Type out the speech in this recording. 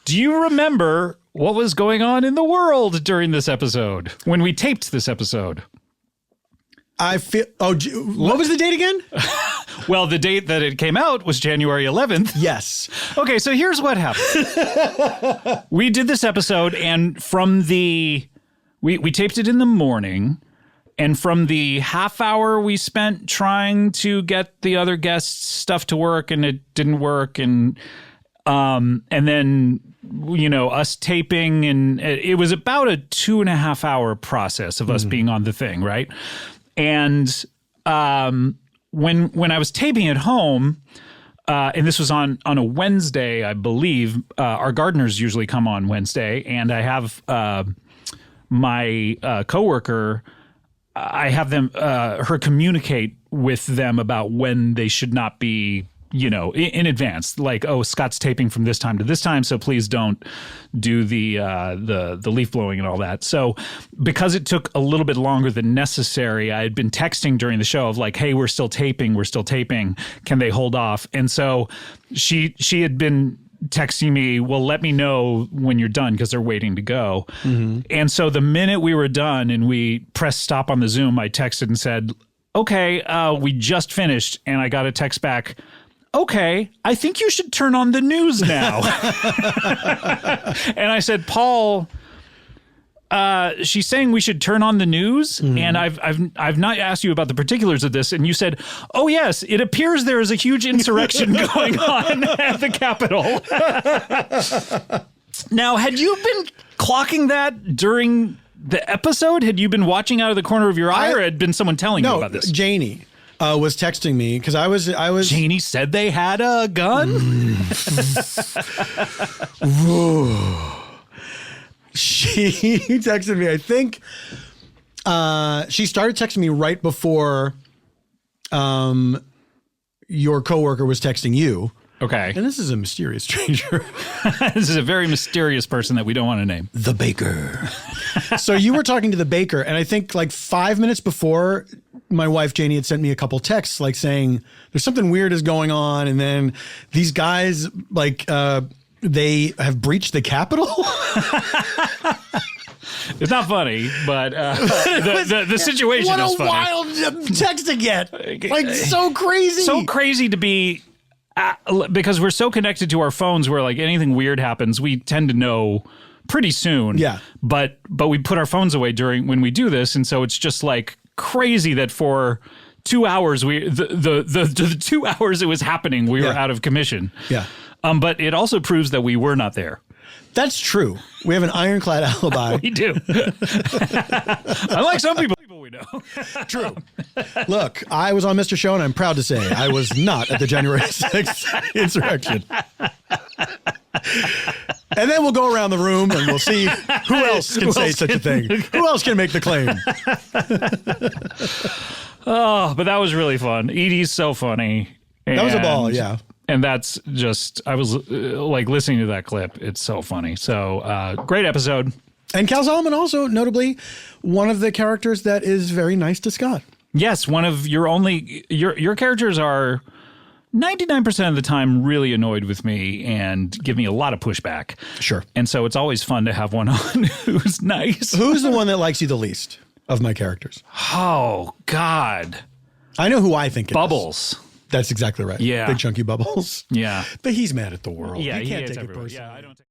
Do you remember what was going on in the world during this episode when we taped this episode? What was the date again? Well, the date that it came out was January 11th. Yes. Okay, so here's what happened. We did this episode, and we taped it in the morning, and from the half hour we spent trying to get the other guests' stuff to work, and it didn't work, and then us taping, and it was about a 2.5 hour process of us being on the thing, right? And when I was taping at home, and this was on a Wednesday, I believe, our gardeners usually come on Wednesday, and I have my coworker, I have her communicate with them about when they should not be, in advance, like, oh, Scott's taping from this time to this time, so please don't do the leaf blowing and all that. So because it took a little bit longer than necessary, I had been texting during the show of like, hey, we're still taping. Can they hold off? And so she had been texting me, well, let me know when you're done because they're waiting to go. Mm-hmm. And so the minute we were done and we pressed stop on the Zoom, I texted and said, okay, we just finished. And I got a text back, okay, I think you should turn on the news now. And I said, Paul, she's saying we should turn on the news, and I've not asked you about the particulars of this, and you said, oh yes, it appears there is a huge insurrection going on at the Capitol. Now, had you been clocking that during the episode? Had you been watching out of the corner of your eye, or had been someone telling you about this? Janie was texting me because I was. Janie said they had a gun. She texted me. I think she started texting me right before your coworker was texting you. Okay. And this is a mysterious stranger. This is a very mysterious person that we don't want to name. The baker. So you were talking to the baker, and I think like 5 minutes before, my wife Janie had sent me a couple texts like saying there's something weird is going on, and then these guys like they have breached the Capitol. It's not funny, but the situation is funny. What a wild text to get. Like so crazy. So crazy to be, because we're so connected to our phones where like anything weird happens, we tend to know pretty soon. Yeah. But we put our phones away when we do this. And so it's just like crazy that for 2 hours, the 2 hours it was happening, we were out of commission. Yeah. But it also proves that we were not there. That's true. We have an ironclad alibi. We do. Unlike some people we know. True. Look, I was on Mr. Show, and I'm proud to say I was not at the January 6th insurrection. And then we'll go around the room and we'll see who else can say such a thing. Who else can make the claim? Oh, but that was really fun. Edie's so funny. That was a ball, yeah. And that's just, I was like listening to that clip. It's so funny. So great episode. And Cal Solomon also, notably, one of the characters that is very nice to Scott. Yes, one of your characters are 99% of the time really annoyed with me and give me a lot of pushback. Sure. And so it's always fun to have one on who's nice. Who's the one that likes you the least of my characters? Oh, God. I know who I think it Bubbles. is. That's exactly right. Yeah. Big chunky Bubbles. Yeah. But he's mad at the world. Yeah, he can't take it everywhere. personally. Yeah, I don't take